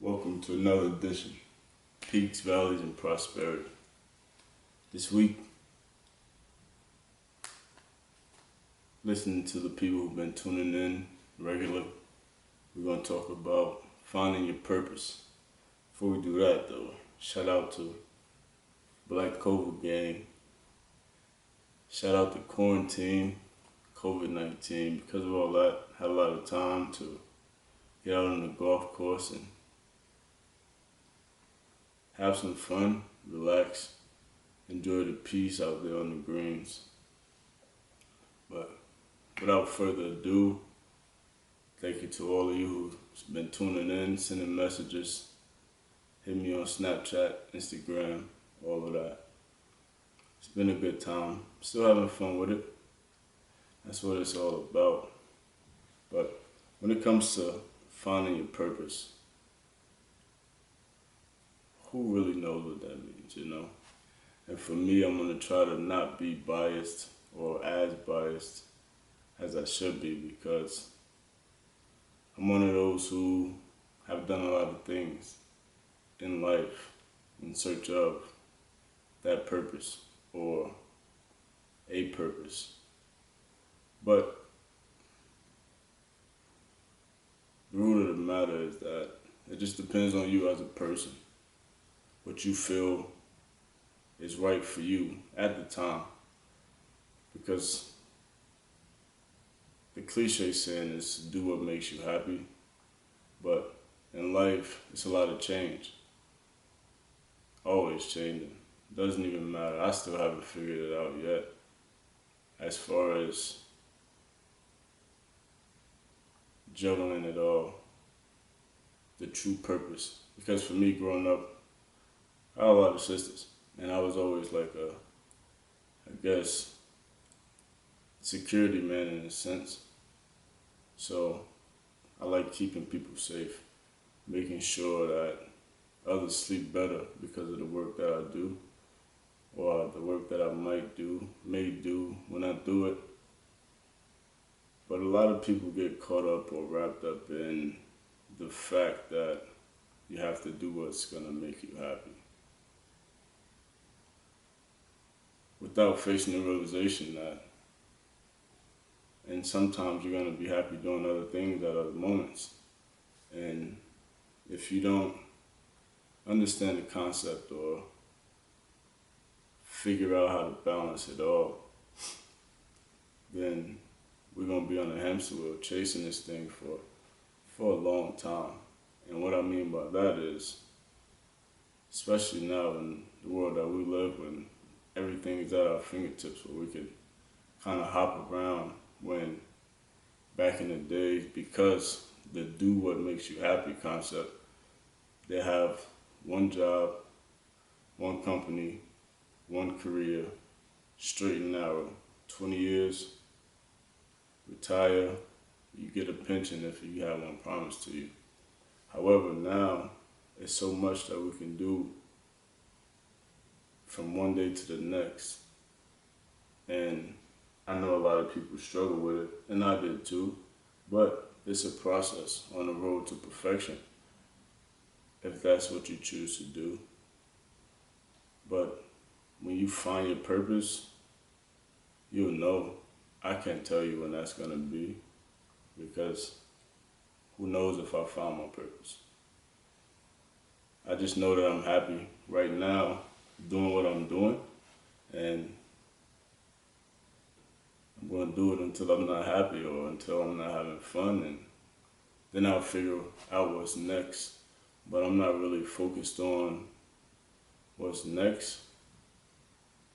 Welcome to another edition, Peaks, Valleys, and Prosperity. This week, listening to the people who've been tuning in regularly, we're going to talk about finding your purpose. Before we do that, though, shout out to Black COVID Gang. Shout out to quarantine, COVID-19. Because of all that, had a lot of time to get out on the golf course and have some fun, relax, enjoy the peace out there on the greens. But without further ado, thank you to all of you who've been tuning in, sending messages, hit me on Snapchat, Instagram, all of that. It's been a good time. Still having fun with it. That's what it's all about. But when it comes to finding your purpose, who really knows what that means, you know? And for me, I'm going to try to not be biased or as biased as I should be, because I'm one of those who have done a lot of things in life in search of that purpose or a purpose. But the root of the matter is that it just depends on you as a person, what you feel is right for you at the time. Because the cliche saying is do what makes you happy, but in life, it's a lot of change. Always changing. Doesn't even matter. I still haven't figured it out yet as far as juggling it all, the true purpose. Because for me, growing up, I had a lot of sisters, and I was always like I guess, security man in a sense. So I like keeping people safe, making sure that others sleep better because of the work that I do, or the work that I may do when I do it. But a lot of people get caught up or wrapped up in the fact that you have to do what's going to make you happy, without facing the realization that, and sometimes you're going to be happy doing other things at other moments. And if you don't understand the concept or figure out how to balance it all, then we're going to be on a hamster wheel chasing this thing for a long time. And what I mean by that is, especially now in the world that we live in, everything is at our fingertips where we can kind of hop around, when back in the days, because the do what makes you happy concept, they have one job, one company, one career, straight and narrow, 20 years, retire, you get a pension if you have one promised to you. However, now it's so much that we can do from one day to the next. And I know a lot of people struggle with it, and I did too, but it's a process on the road to perfection, if that's what you choose to do. But when you find your purpose, you'll know. I can't tell you when that's gonna be, because who knows if I found my purpose. I just know that I'm happy right now doing what I'm doing, and I'm going to do it until I'm not happy or until I'm not having fun, and then I'll figure out what's next. But I'm not really focused on what's next,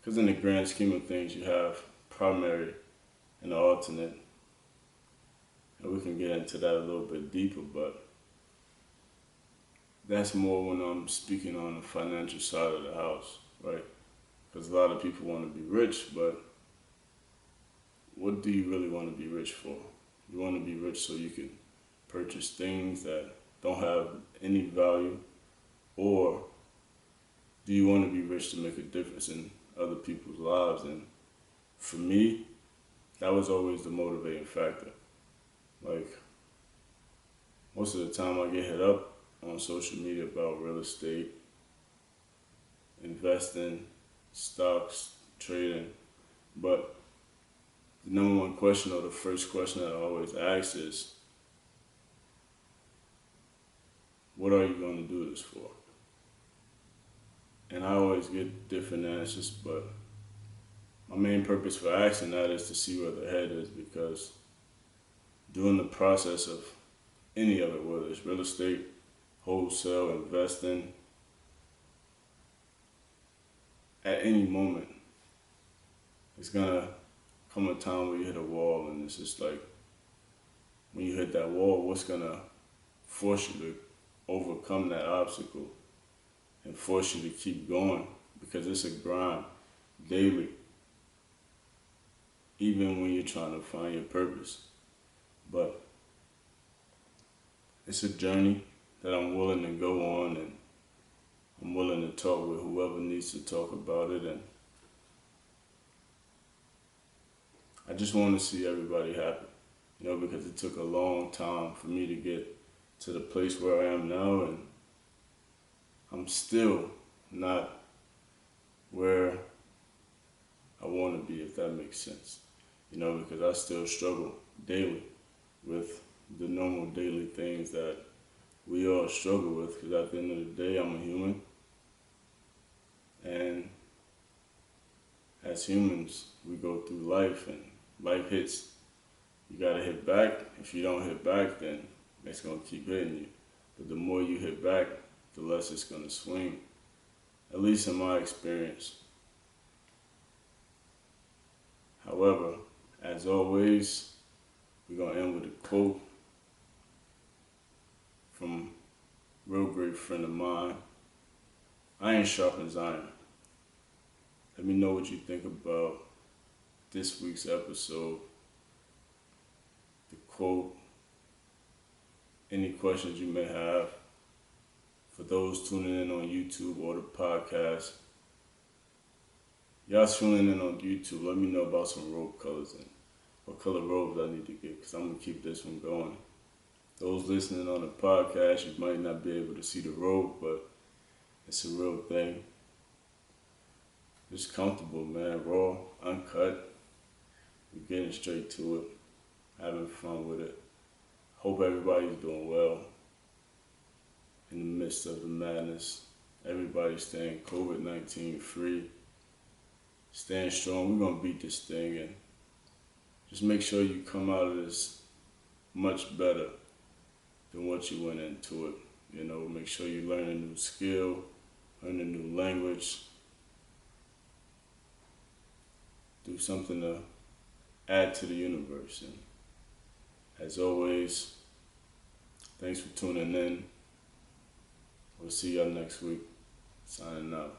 because in the grand scheme of things, you have primary and alternate, and we can get into that a little bit deeper, but that's more when I'm speaking on the financial side of the house, right? Because a lot of people want to be rich, but what do you really want to be rich for? You want to be rich so you can purchase things that don't have any value, or do you want to be rich to make a difference in other people's lives? And for me, that was always the motivating factor. Like, most of the time I get hit up on social media about real estate, investing, stocks, trading. But the number one question, or the first question that I always ask is, what are you going to do this for? And I always get different answers, but my main purpose for asking that is to see where the head is, because during the process of any of it, whether it's real estate, wholesale, investing, at any moment, it's gonna come a time where you hit a wall, and it's just like, when you hit that wall, what's gonna force you to overcome that obstacle and force you to keep going? Because it's a grind daily, even when you're trying to find your purpose. But it's a journey that I'm willing to go on, and I'm willing to talk with whoever needs to talk about it. And I just want to see everybody happy, because it took a long time for me to get to the place where I am now, and I'm still not where I want to be, if that makes sense. Because I still struggle daily with the normal daily things that we all struggle with, because at the end of the day, I'm a human. And as humans, we go through life, and life hits. You gotta hit back. If you don't hit back, then it's gonna keep hitting you. But the more you hit back, the less it's gonna swing. At least in my experience. However, as always, we're gonna end with a quote from a real great friend of mine. Iron sharpens iron. Let me know what you think about this week's episode, the quote, any questions you may have. For those tuning in on YouTube or the podcast, y'all tuning in on YouTube, let me know about some robe colors and what color robes I need to get, because I'm going to keep this one going. Those listening on the podcast, you might not be able to see the robe, but it's a real thing. Just comfortable, man. Raw, uncut. We're getting straight to it. Having fun with it. Hope everybody's doing well in the midst of the madness. Everybody's staying COVID-19 free. Staying strong. We're going to beat this thing, and just make sure you come out of this much better than what you went into it. Make sure you learn a new skill, learn a new language, do something to add to the universe. And as always, thanks for tuning in. We'll see y'all next week. Signing out.